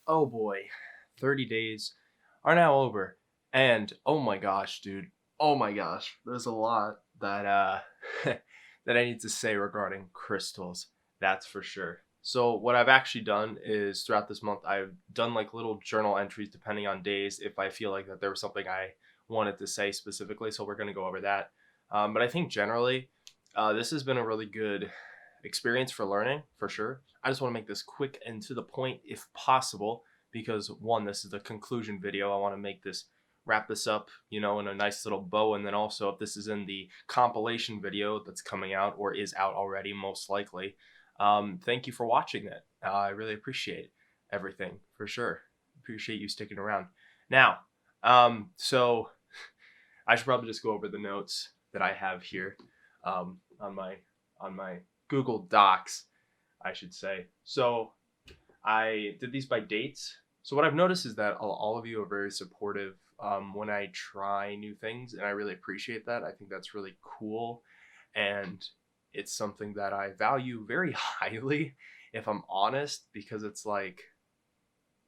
Oh boy, 30 days are now over. And oh my gosh, dude. Oh my gosh. There's a lot that that I need to say regarding crystals. That's for sure. So what I've actually done is throughout this month I've done like little journal entries depending on days if I feel like that there was something I wanted to say specifically. So we're going to go over that. But I think generally this has been a really good experience for learning for sure. I just want to make this quick and to the point if possible because one, this is the conclusion video. I want to make this wrap this up, in a nice little bow. And then also, if this is in the compilation video that's coming out or is out already, most likely, thank you for watching that. I really appreciate everything for sure. Appreciate you sticking around. Now, so I should probably just go over the notes that I have here on my Google Docs, I should say. So I did these by dates. So what I've noticed is that all of you are very supportive when I try new things, and I really appreciate that. I think that's really cool, and it's something that I value very highly, if I'm honest, because it's like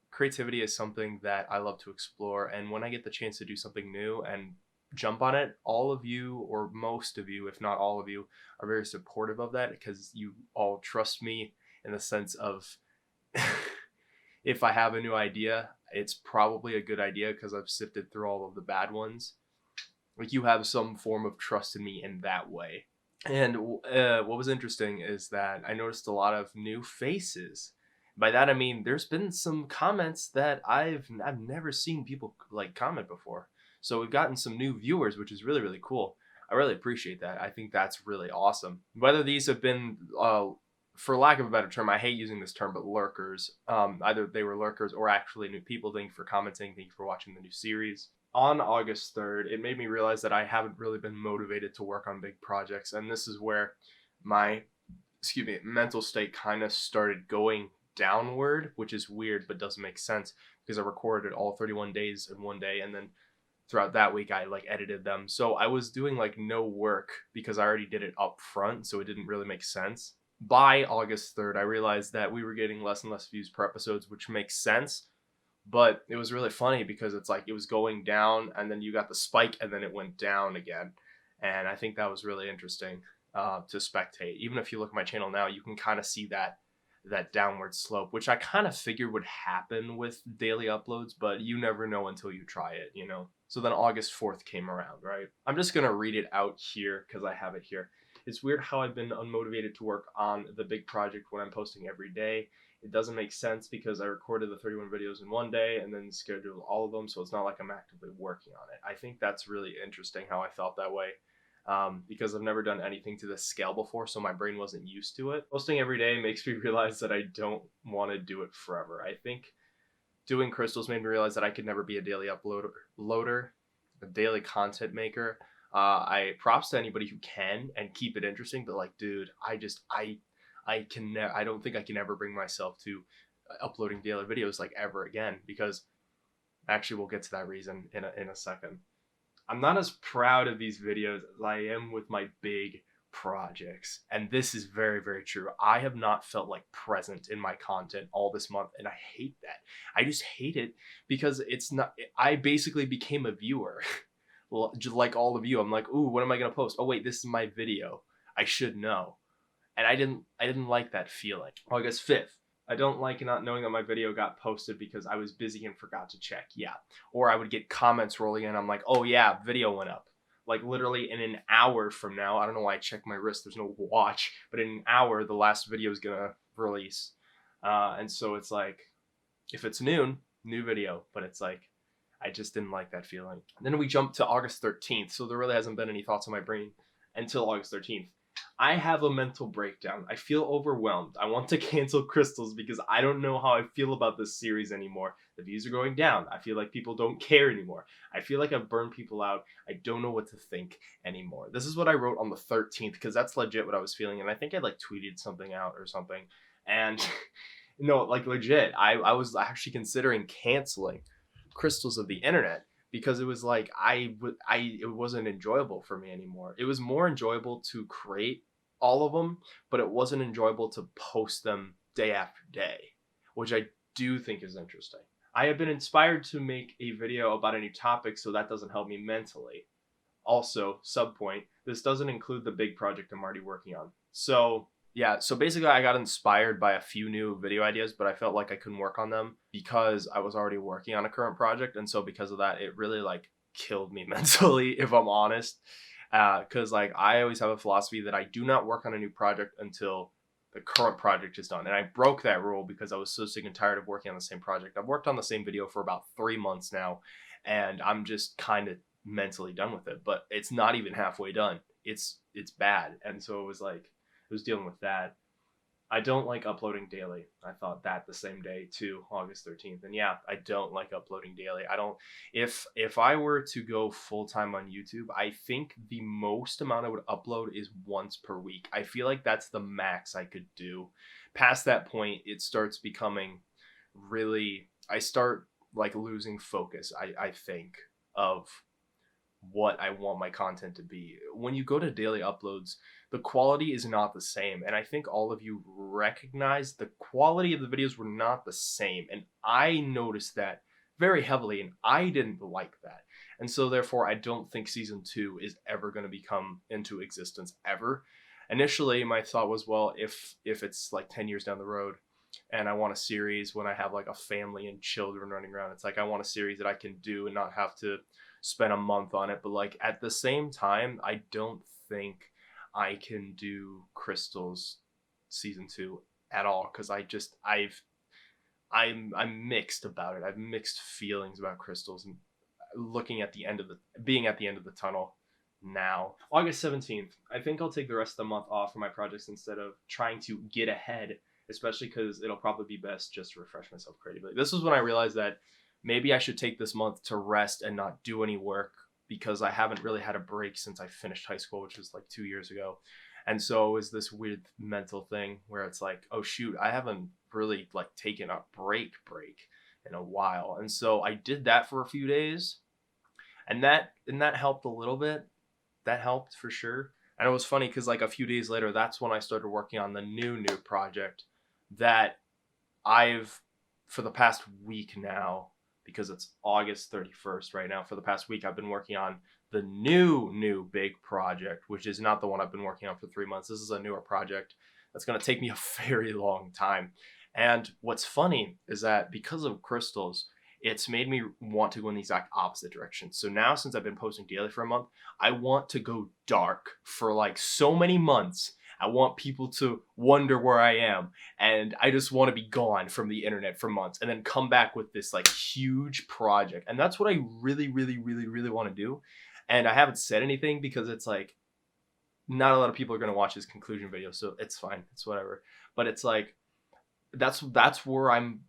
creativity is something that I love to explore, and when I get the chance to do something new and jump on it, all of you, or most of you, if not all of you, are very supportive of that because you all trust me in the sense of if I have a new idea, it's probably a good idea because I've sifted through all of the bad ones. Like you have some form of trust in me in that way. And what was interesting is that I noticed a lot of new faces. By that I mean there's been some comments that I've never seen people like comment before. So we've gotten some new viewers, which is really really cool. I really appreciate that. I think that's really awesome. Whether these have been for lack of a better term, I hate using this term, but lurkers. Either they were lurkers or actually new people. Thank you for commenting. Thank you for watching the new series. On August 3rd, it made me realize that I haven't really been motivated to work on big projects. And this is where my, mental state kind of started going downward, which is weird, but doesn't make sense because I recorded all 31 days in one day. And then throughout that week, I like edited them. So I was doing like no work because I already did it up front. So it didn't really make sense. By August 3rd, I realized that we were getting less and less views per episodes, which makes sense. But it was really funny because it's like it was going down and then you got the spike and then it went down again. And I think that was really interesting to spectate. Even if you look at my channel now, you can kind of see that downward slope, which I kind of figured would happen with daily uploads, but you never know until you try it. So then August 4th came around, right? I'm just going to read it out here because I have it here. It's weird how I've been unmotivated to work on the big project when I'm posting every day. It doesn't make sense because I recorded the 31 videos in one day and then scheduled all of them, so it's not like I'm actively working on it. I think that's really interesting how I felt that way because I've never done anything to this scale before, so my brain wasn't used to it. Posting every day makes me realize that I don't want to do it forever. I think doing crystals made me realize that I could never be a daily uploader, a daily content maker. I props to anybody who can and keep it interesting, but like, dude, I don't think I can ever bring myself to uploading daily videos like ever again because actually we'll get to that reason in a second. I'm not as proud of these videos as I am with my big projects. And this is very, very true. I have not felt like present in my content all this month, and I hate that. I just hate it because I basically became a viewer. Well, just like all of you, I'm like, ooh, what am I gonna post? Oh wait, this is my video. I should know. And I didn't like that feeling. August 5th. I don't like not knowing that my video got posted because I was busy and forgot to check. Yeah. Or I would get comments rolling in. I'm like, oh yeah, video went up. Like literally in an hour from now. I don't know why I checked my wrist. There's no watch. But in an hour, the last video is going to release. And so it's like, if it's noon, new video. But it's like, I just didn't like that feeling. And then we jumped to August 13th. So there really hasn't been any thoughts in my brain until August 13th. I have a mental breakdown. I feel overwhelmed. I want to cancel crystals because I don't know how I feel about this series anymore. The views are going down. I feel like people don't care anymore. I feel like I've burned people out. I don't know what to think anymore. This is what I wrote on the 13th because that's legit what I was feeling. And I think I like tweeted something out or something. And no, like legit, I was actually considering canceling crystals of the internet because it was like it wasn't enjoyable for me anymore. It was more enjoyable to create all of them, but it wasn't enjoyable to post them day after day, which I do think is interesting. I have been inspired to make a video about a new topic, so that doesn't help me mentally. Also, subpoint, this doesn't include the big project I'm already working on. So yeah, so basically I got inspired by a few new video ideas, but I felt like I couldn't work on them because I was already working on a current project. And so because of that, it really like killed me mentally, if I'm honest. Because like I always have a philosophy that I do not work on a new project until the current project is done. And I broke that rule because I was so sick and tired of working on the same project. I've worked on the same video for about 3 months now, and I'm just kind of mentally done with it, but it's not even halfway done. It's bad. And so it was dealing with that. I don't like uploading daily. I thought that the same day too, August 13th. And yeah, I don't like uploading daily. I don't, if I were to go full time on YouTube, I think the most amount I would upload is once per week. I feel like that's the max I could do. Past that point, it starts becoming really, I start like losing focus, I think, of what I want my content to be. When you go to daily uploads, the quality is not the same. And I think all of you recognize the quality of the videos were not the same. And I noticed that very heavily, and I didn't like that. And so therefore, I don't think season 2 is ever going to become into existence ever. Initially, my thought was, well, if it's like 10 years down the road and I want a series when I have like a family and children running around, it's like I want a series that I can do and not have to spend a month on it. But like at the same time, I don't think I can do Crystal's season 2 at all, because I'm mixed about it. I've mixed feelings about Crystals, and looking at the end of being at the end of the tunnel now. August 17th, I think I'll take the rest of the month off for my projects instead of trying to get ahead, especially because it'll probably be best just to refresh myself creatively. This was when I realized that maybe I should take this month to rest and not do any work, because I haven't really had a break since I finished high school, which was like 2 years ago. And so it was this weird mental thing where it's like, oh shoot, I haven't really like taken a break in a while. And so I did that for a few days, and that helped a little bit. That helped for sure. And it was funny because like a few days later, that's when I started working on the new project that I've, for the past week now, because it's August 31st right now, for the past week, I've been working on the new big project, which is not the one I've been working on for 3 months. This is a newer project that's going to take me a very long time. And what's funny is that because of Crystals, it's made me want to go in the exact opposite direction. So now, since I've been posting daily for a month, I want to go dark for like so many months. I want people to wonder where I am, and I just want to be gone from the internet for months and then come back with this like huge project. And that's what I really want to do. And I haven't said anything because it's like not a lot of people are going to watch this conclusion video, so it's fine. It's whatever. But it's like that's where I'm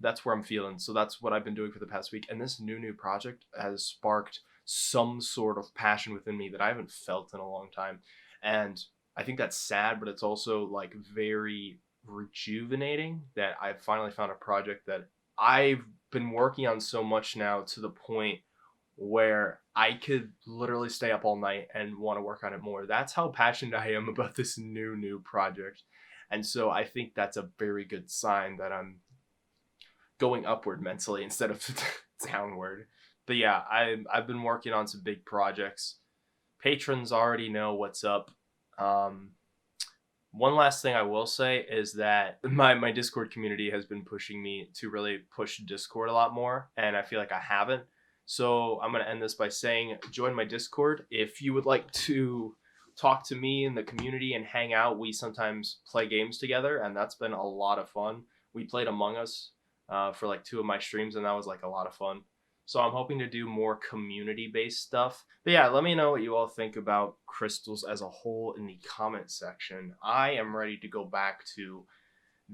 feeling. So that's what I've been doing for the past week. And this new project has sparked some sort of passion within me that I haven't felt in a long time. And I think that's sad, but it's also like very rejuvenating that I finally found a project that I've been working on so much now, to the point where I could literally stay up all night and want to work on it more. That's how passionate I am about this new project. And so I think that's a very good sign that I'm going upward mentally instead of downward. But yeah, I've been working on some big projects. Patrons already know what's up. One last thing I will say is that my Discord community has been pushing me to really push Discord a lot more, and I feel like I haven't. So I'm going to end this by saying, join my Discord if you would like to talk to me in the community and hang out. We sometimes play games together, and that's been a lot of fun. We played Among Us for like 2 of my streams, and that was like a lot of fun. So I'm hoping to do more community-based stuff. But yeah, let me know what you all think about Crystals as a whole in the comment section. I am ready to go back to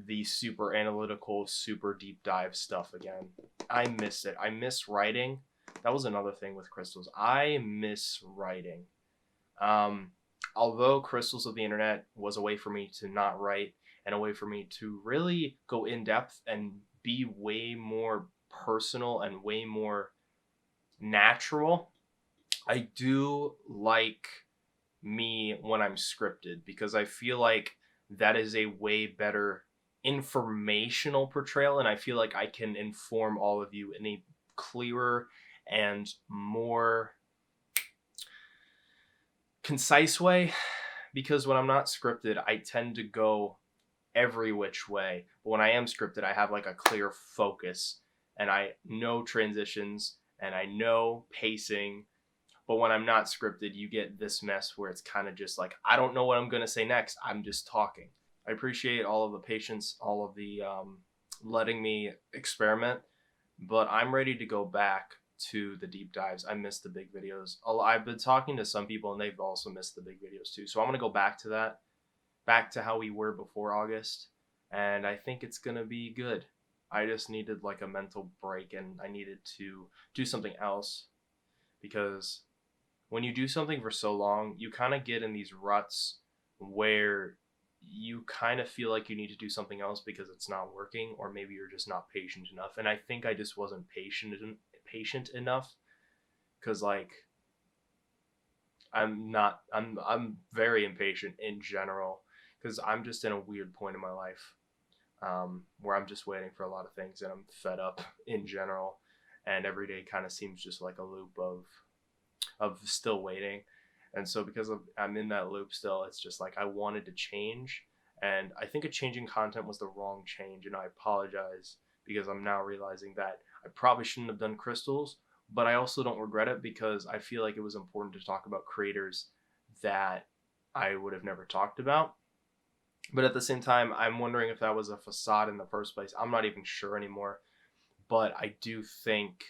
the super analytical, super deep dive stuff again. I miss it. I miss writing. That was another thing with Crystals. I miss writing. Although Crystals of the Internet was a way for me to not write, and a way for me to really go in depth and be way more personal and way more natural, I do like me when I'm scripted, because I feel like that is a way better informational portrayal, and I feel like I can inform all of you in a clearer and more concise way, because when I'm not scripted, I tend to go every which way. But when I am scripted, I have like a clear focus and I know transitions and I know pacing. But when I'm not scripted, you get this mess where it's kind of just like, I don't know what I'm going to say next. I'm just talking. I appreciate all of the patience, all of the letting me experiment, but I'm ready to go back to the deep dives. I miss the big videos. I've been talking to some people and they've also missed the big videos too. So I'm going to go back to that, back to how we were before August. And I think it's going to be good. I just needed like a mental break and I needed to do something else, because when you do something for so long, you kind of get in these ruts where you kind of feel like you need to do something else because it's not working, or maybe you're just not patient enough. And I think I just wasn't patient enough, because like I'm very impatient in general, because I'm just in a weird point in my life where I'm just waiting for a lot of things and I'm fed up in general, and every day kind of seems just like a loop of still waiting. And so because I'm in that loop still, it's just like I wanted to change, and I think a changing content was the wrong change, and I apologize, because I'm now realizing that I probably shouldn't have done crystals, but I also don't regret it, because I feel like it was important to talk about creators that I would have never talked about. But at the same time, I'm wondering if that was a facade in the first place. I'm not even sure anymore, but I do think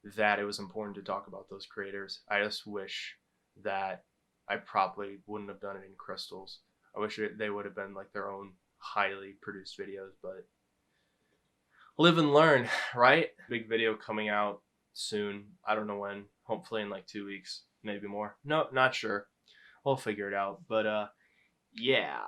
that it was important to talk about those creators. I just wish that I probably wouldn't have done it in crystals. I wish they would have been like their own highly produced videos, but live and learn, right? Big video coming out soon. I don't know when. Hopefully in like 2 weeks, maybe more. No, not sure. We'll figure it out. But yeah.